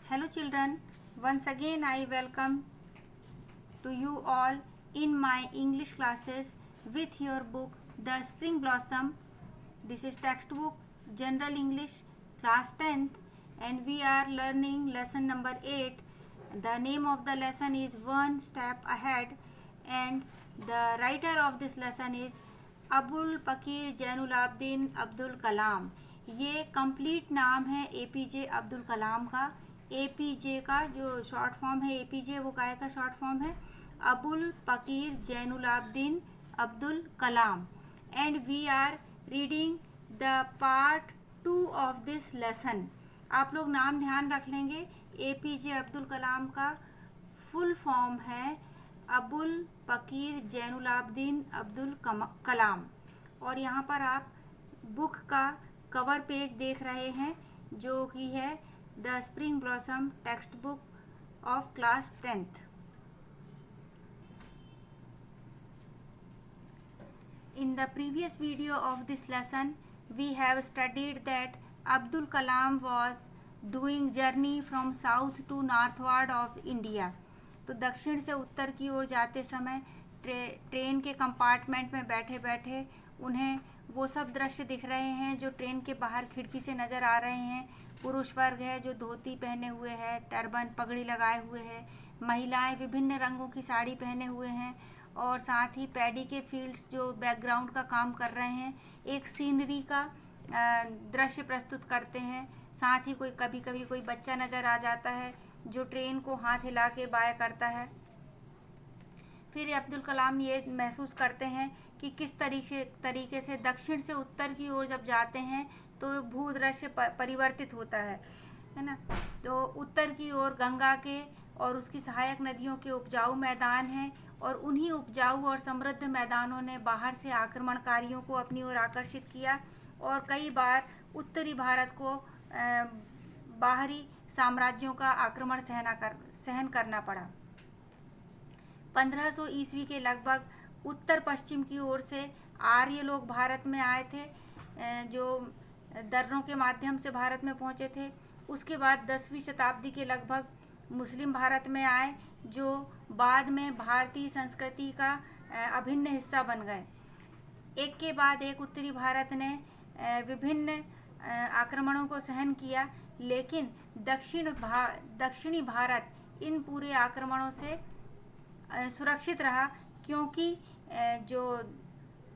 Hello children, once again I welcome to you all in my English classes with your book The Spring Blossom. This is textbook General English class 10th and we are learning lesson number 8. The name of the lesson is One Step Ahead and the writer of this lesson is Abul Pakir Jainulabdeen Abdul कलाम। ये complete नाम है APJ Abdul Kalam का। APJ का जो short form है APJ वो काय का शॉर्ट फॉर्म है Avul Pakir Jainulabdeen Abdul Kalam. And we are reading the part 2 of this lesson. आप लोग नाम ध्यान रख लेंगे। एपीजे अब्दुल कलाम का फुल फॉर्म है अबुल पकीर जैनुलाब्दीन अब्दुल कलाम। और यहाँ पर आप बुक का कवर पेज देख रहे हैं जो कि है the spring blossom text book of class 10th। In the previous video of this lesson, we have studied that Abdul Kalam was doing journey from south to northward of India। तो दक्षिण से उत्तर की ओर जाते समय ट्रेन के compartment में बैठे बैठे उन्हें वो सब दृश्य दिख रहे हैं जो ट्रेन के बाहर खिड़की से नज़र आ रहे हैं। पुरुष वर्ग है जो धोती पहने हुए है, टर्बन पगड़ी लगाए हुए है। महिलाएं विभिन्न रंगों की साड़ी पहने हुए हैं और साथ ही पैडी के फील्ड्स जो बैकग्राउंड का काम कर रहे हैं एक सीनरी का दृश्य प्रस्तुत करते हैं। साथ ही कोई कभी कभी कोई बच्चा नज़र आ जाता है जो ट्रेन को हाथ हिला के बाय करता है। फिर अब्दुल कलाम ये महसूस करते हैं कि किस तरीके से दक्षिण से उत्तर की ओर जब जाते हैं तो भूदृश्य परिवर्तित होता है ना। तो उत्तर की ओर गंगा के और उसकी सहायक नदियों के उपजाऊ मैदान हैं और उन्हीं उपजाऊ और समृद्ध मैदानों ने बाहर से आक्रमणकारियों को अपनी ओर आकर्षित किया और कई बार उत्तरी भारत को बाहरी साम्राज्यों का आक्रमण सहन करना पड़ा। 1500 ईस्वी के लगभग उत्तर पश्चिम की ओर से आर्य लोग भारत में आए थे जो दर्रों के माध्यम से भारत में पहुँचे थे। उसके बाद 10वीं शताब्दी के लगभग मुस्लिम भारत में आए जो बाद में भारतीय संस्कृति का अभिन्न हिस्सा बन गए। एक के बाद एक उत्तरी भारत ने विभिन्न आक्रमणों को सहन किया लेकिन दक्षिणी भारत इन पूरे आक्रमणों से सुरक्षित रहा क्योंकि जो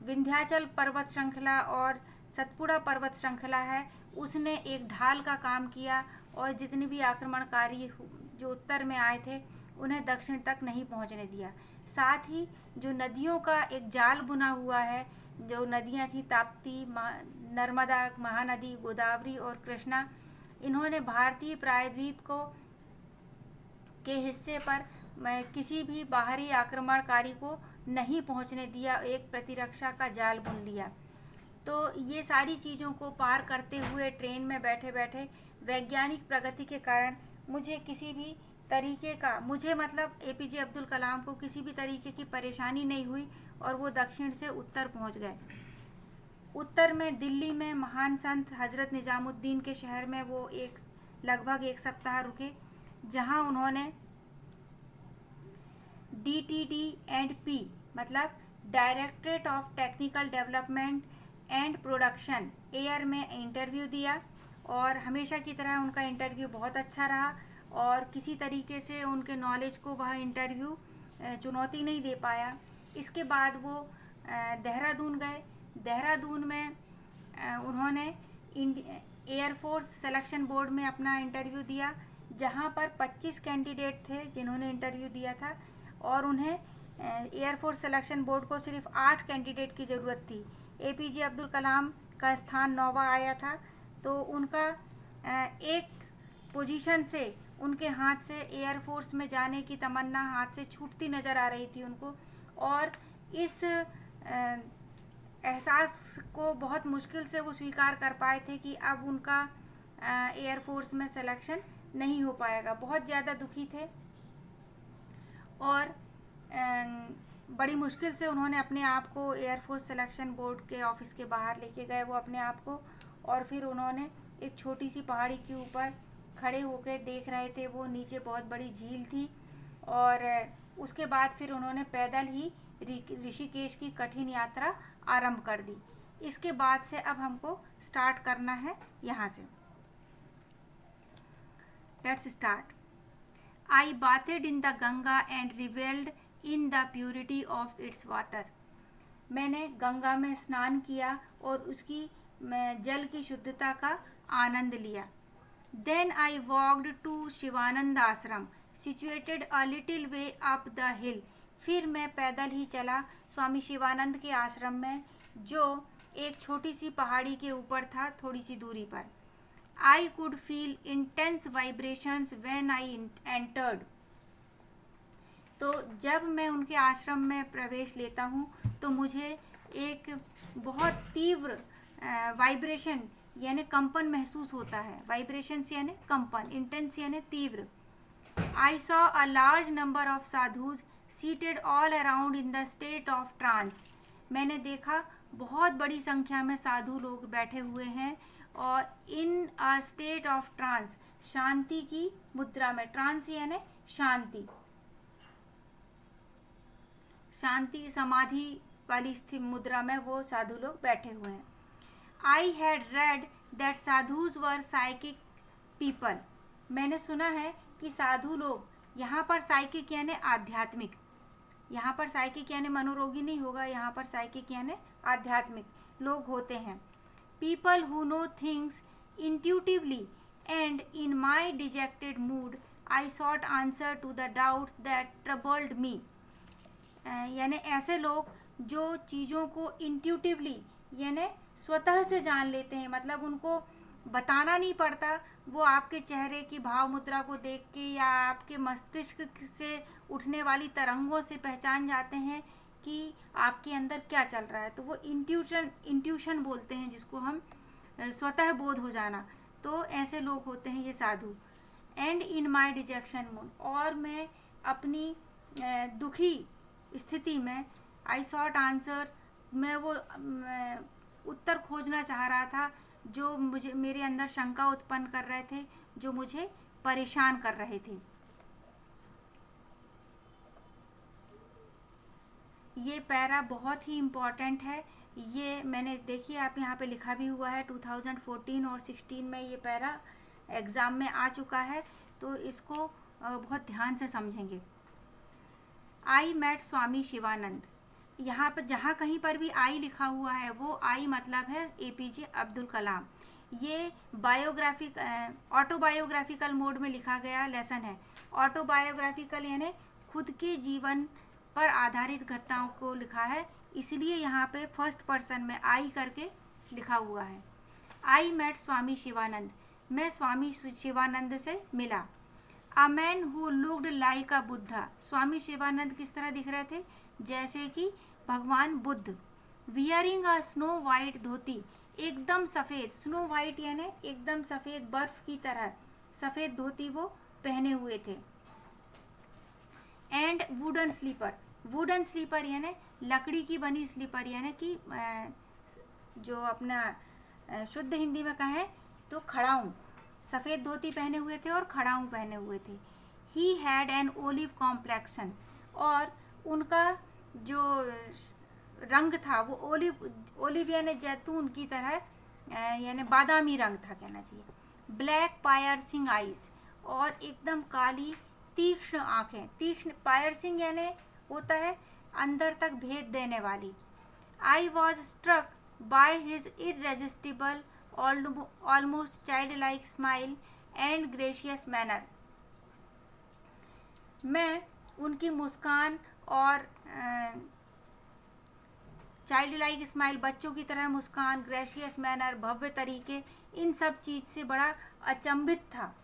विंध्याचल पर्वत श्रृंखला और सतपुड़ा पर्वत श्रृंखला है उसने एक ढाल का काम किया और जितने भी आक्रमणकारी जो उत्तर में आए थे उन्हें दक्षिण तक नहीं पहुंचने दिया। साथ ही जो नदियों का एक जाल बुना हुआ है, जो नदियां थी ताप्ती, नर्मदा, महानदी, गोदावरी और कृष्णा, इन्होंने भारतीय प्रायद्वीप के हिस्से पर किसी भी बाहरी आक्रमणकारी को नहीं पहुंचने दिया, एक प्रतिरक्षा का जाल बुन लिया। तो ये सारी चीज़ों को पार करते हुए ट्रेन में बैठे बैठे वैज्ञानिक प्रगति के कारण मुझे मतलब एपीजे अब्दुल कलाम को किसी भी तरीके की परेशानी नहीं हुई और वो दक्षिण से उत्तर पहुंच गए। उत्तर में दिल्ली में महान संत हज़रत निजामुद्दीन के शहर में वो लगभग एक सप्ताह रुके जहां उन्होंने DTD&P मतलब directorate of technical development and production air में इंटरव्यू दिया और हमेशा की तरह उनका इंटरव्यू बहुत अच्छा रहा और किसी तरीके से उनके नॉलेज को वह इंटरव्यू चुनौती नहीं दे पाया। इसके बाद वो देहरादून गए। देहरादून में उन्होंने एयरफोर्स सिलेक्शन बोर्ड में अपना इंटरव्यू दिया जहां पर 25 कैंडिडेट थे जिन्होंने इंटरव्यू दिया था और उन्हें एयरफोर्स सिलेक्शन बोर्ड को सिर्फ 8 कैंडिडेट की ज़रूरत थी। एपीजे अब्दुल कलाम का स्थान 9वां आया था तो उनका एक पोजीशन से उनके हाथ से एयरफोर्स में जाने की तमन्ना हाथ से छूटती नज़र आ रही थी उनको और इस एहसास को बहुत मुश्किल से वो स्वीकार कर पाए थे कि अब उनका एयरफोर्स में सिलेक्शन नहीं हो पाएगा। बहुत ज़्यादा दुखी थे और बड़ी मुश्किल से उन्होंने अपने आप को एयरफोर्स सिलेक्शन बोर्ड के ऑफिस के बाहर लेके गए वो अपने आप को और फिर उन्होंने एक छोटी सी पहाड़ी के ऊपर खड़े होकर देख रहे थे। वो नीचे बहुत बड़ी झील थी और उसके बाद फिर उन्होंने पैदल ही ऋषिकेश की कठिन यात्रा आरंभ कर दी। इसके बाद से अब हमको स्टार्ट करना है यहाँ से। Let's start. I bathed in the Ganga and reveled in the purity of its water. मैंने गंगा में स्नान किया और उसकी जल की शुद्धता का आनंद लिया। Then I walked to Shivanand आश्रम situated a little way up the hill. फिर मैं पैदल ही चला स्वामी शिवानंद के आश्रम में, जो एक छोटी सी पहाड़ी के ऊपर था, थोड़ी सी दूरी पर। I could feel intense vibrations when I entered. तो जब मैं उनके आश्रम में प्रवेश लेता हूँ तो मुझे एक बहुत तीव्र वाइब्रेशन यानी कंपन महसूस होता है। वाइब्रेशंस यानी कंपन, इंटेंस यानी तीव्र। I saw a large number of sadhus seated all around in the state of trance. मैंने देखा बहुत बड़ी संख्या में साधु लोग बैठे हुए हैं और इन अ स्टेट ऑफ ट्रांस, शांति की मुद्रा में। ट्रांस यानी शांति, शांति समाधि वाली स्थित मुद्रा में वो साधु लोग बैठे हुए हैं। I had read that sadhus were psychic people. मैंने सुना है कि साधु लोग, यहाँ पर साइकिक यानी आध्यात्मिक, यहाँ पर साइकिक यानी मनोरोगी नहीं होगा, यहाँ पर साइकिक यानी आध्यात्मिक लोग होते हैं। People who know things intuitively, and in my dejected mood, I sought answer to the doubts that troubled me. यानी ऐसे लोग जो चीज़ों को इंट्यूटिवली यानी स्वतः से जान लेते हैं, मतलब उनको बताना नहीं पड़ता, वो आपके चेहरे की भाव मुद्रा को देख के या आपके मस्तिष्क से उठने वाली तरंगों से पहचान जाते हैं कि आपके अंदर क्या चल रहा है। तो वो इंट्यूशन बोलते हैं, जिसको हम स्वतः बोध हो जाना। तो ऐसे लोग होते हैं ये साधु। And in my dejection mood, और मैं अपनी दुखी स्थिति में आई सॉट आंसर, मैं वो उत्तर खोजना चाह रहा था जो मुझे मेरे अंदर शंका उत्पन्न कर रहे थे, जो मुझे परेशान कर रहे थे। ये पैरा बहुत ही इम्पॉर्टेंट है। ये मैंने देखिए आप यहाँ पे लिखा भी हुआ है 2014 और 16 में ये पैरा एग्ज़ाम में आ चुका है, तो इसको बहुत ध्यान से समझेंगे। आई मेट स्वामी शिवानंद, यहाँ पर जहाँ कहीं पर भी आई लिखा हुआ है वो आई मतलब है APJ अब्दुल कलाम। ये ऑटोबायोग्राफिकल मोड में लिखा गया लेसन है। ऑटोबायोग्राफिकल यानी खुद के जीवन पर आधारित घटनाओं को लिखा है, इसलिए यहाँ पे फर्स्ट पर्सन में आई करके लिखा हुआ है। आई मेट स्वामी शिवानंद, मैं स्वामी शिवानंद से मिला। A man who looked like a Buddha, Swami Sivananda किस तरह दिख रहे थे? जैसे कि भगवान Buddha. Wearing a snow white dhoti, एकदम सफ़ेद, स्नो वाइट यानी एकदम सफ़ेद, बर्फ की तरह सफ़ेद धोती वो पहने हुए थे। And wooden slipper, wooden slipper यानी लकड़ी की बनी स्लीपर, यानी कि जो अपना शुद्ध हिंदी में कहें तो खड़ाऊँ, सफ़ेद धोती पहने हुए थे और खड़ाऊँ पहने हुए थे। He had an olive complexion, और उनका जो रंग था वो ओलिव यानी जैतून की तरह, यानी बादामी रंग था कहना चाहिए। ब्लैक पायर्सिंग आइज, और एकदम काली तीक्ष्ण आँखें। तीक्ष्ण पायर्सिंग यानी होता है अंदर तक भेद देने वाली। I was struck by his irresistible almost child like smile and gracious manner, मैं उनकी मुस्कान और चाइल्ड लाइक स्माइल, बच्चों की तरह मुस्कान, ग्रेशियस मैनर, भव्य तरीके, इन सब चीज़ से बड़ा अचंभित था,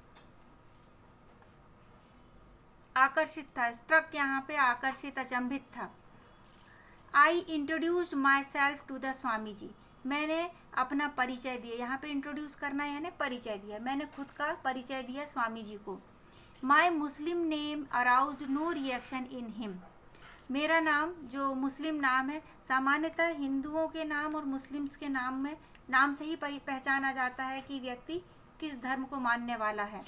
आकर्षित था। स्ट्रक यहाँ पे आकर्षित, अचंभित था। I introduced myself to the Swami ji, मैंने अपना परिचय दिया। यहाँ पे इंट्रोड्यूस करना यानी परिचय दिया, मैंने खुद का परिचय दिया स्वामी जी को। My Muslim name aroused no reaction in him, मेरा नाम जो मुस्लिम नाम है, सामान्यतः हिंदुओं के नाम और मुस्लिम्स के नाम में नाम से ही पहचाना जाता है कि व्यक्ति किस धर्म को मानने वाला है।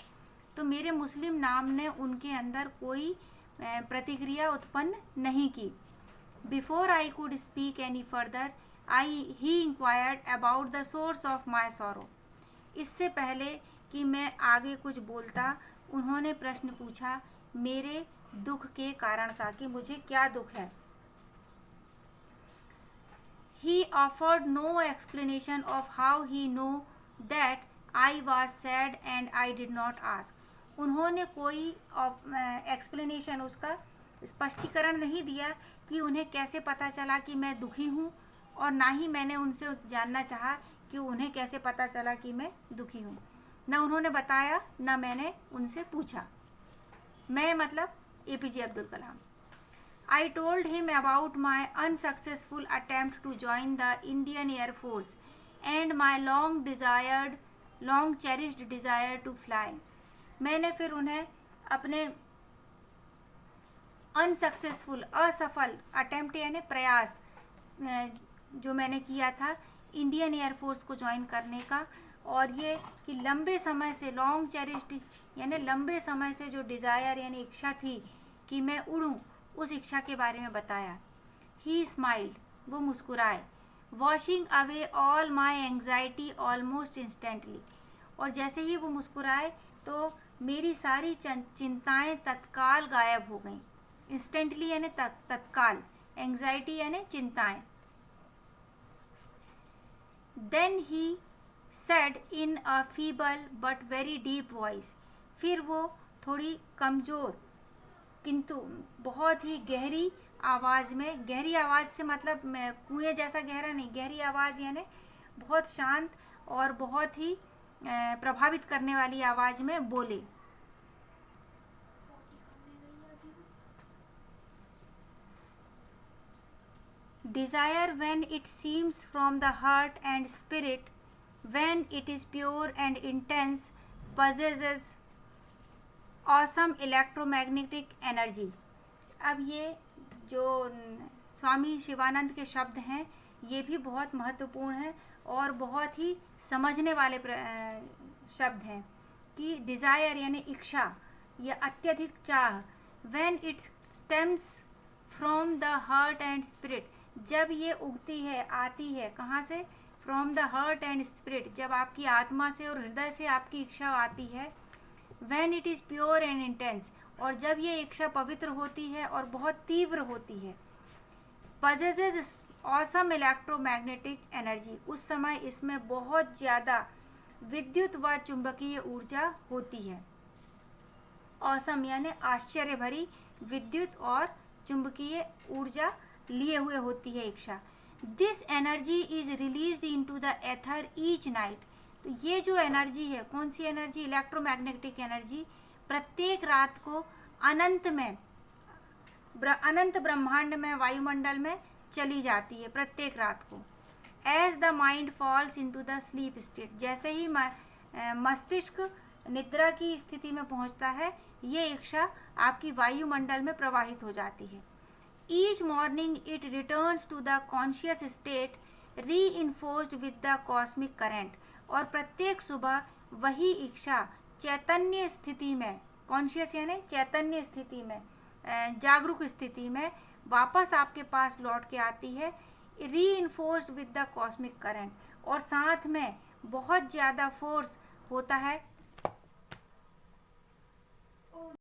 तो मेरे मुस्लिम नाम ने उनके अंदर कोई प्रतिक्रिया उत्पन्न नहीं की। Before I could speak any further he inquired about the source of my sorrow. इससे पहले कि मैं आगे कुछ बोलता, उन्होंने प्रश्न पूछा मेरे दुख के कारण का, कि मुझे क्या दुख है। He offered no explanation of how he knew that I was sad and I did not ask. उन्होंने कोई एक्सप्लेनेशन, उसका स्पष्टीकरण नहीं दिया कि उन्हें कैसे पता चला कि मैं दुखी हूँ, और ना ही मैंने उनसे जानना चाहा कि उन्हें कैसे पता चला कि मैं दुखी हूँ। ना उन्होंने बताया, ना मैंने उनसे पूछा। मैं मतलब APJ Abdul Kalam. I told him about my unsuccessful attempt to join the Indian Air Force and my long cherished desire to fly. मैंने फिर उन्हें अपने असफल अटेम्प्ट यानी प्रयास जो मैंने किया था इंडियन एयरफोर्स को ज्वाइन करने का, और ये कि लंबे समय से लॉन्ग चेरिस्ड यानी लंबे समय से जो डिज़ायर यानी इच्छा थी कि मैं उड़ूं, उस इच्छा के बारे में बताया। ही स्माइल्ड, वो मुस्कुराए। Washing away all my anxiety almost instantly, और जैसे ही वो मुस्कुराए तो मेरी सारी चिंताएं तत्काल गायब हो गईं। इंस्टेंटली यानी तत्काल, एंग्जाइटी यानी चिंताएं। Then he said in a feeble but very deep voice, फिर वो थोड़ी कमज़ोर किंतु बहुत ही गहरी आवाज़ में, गहरी आवाज़ से मतलब कुएं जैसा गहरा नहीं, गहरी आवाज़ यानी बहुत शांत और बहुत ही प्रभावित करने वाली आवाज़ में बोले। Desire when it seems from the heart and spirit, when it is pure and intense, possesses awesome electromagnetic energy। अब ये जो स्वामी शिवानंद के शब्द हैं ये भी बहुत महत्वपूर्ण हैं और बहुत ही समझने वाले शब्द हैं कि डिज़ायर यानी इच्छा या अत्यधिक चाह, when it stems from the heart and spirit, जब ये उगती है, आती है कहाँ से? From the heart and spirit, जब आपकी आत्मा से और हृदय से आपकी इच्छा आती है। When it is pure and intense, और जब ये इच्छा पवित्र होती है और बहुत तीव्र होती है। पजेजेस ऑसम इलेक्ट्रोमैग्नेटिक एनर्जी, उस समय इसमें बहुत ज़्यादा विद्युत व चुंबकीय ऊर्जा होती है। ऑसम यानी आश्चर्य भरी विद्युत और चुंबकीय ऊर्जा लिए हुए होती है इच्छा। This energy is released into the ether each night, तो ये जो एनर्जी है, कौन सी एनर्जी? इलेक्ट्रोमैग्नेटिक एनर्जी प्रत्येक रात को अनंत ब्रह्मांड में, वायुमंडल में चली जाती है प्रत्येक रात को। As the mind falls into the sleep state, जैसे ही मस्तिष्क निद्रा की स्थिति में पहुंचता है, ये इच्छा आपकी वायुमंडल में प्रवाहित हो जाती है। Each morning it returns to the conscious state reinforced with the cosmic current, और प्रत्येक सुबह वही इच्छा चैतन्य स्थिति में, कॉन्शियस यानी चैतन्य स्थिति में, जागरूक स्थिति में वापस आपके पास लौट के आती है। reinforced with the cosmic current, और साथ में बहुत ज़्यादा फोर्स होता है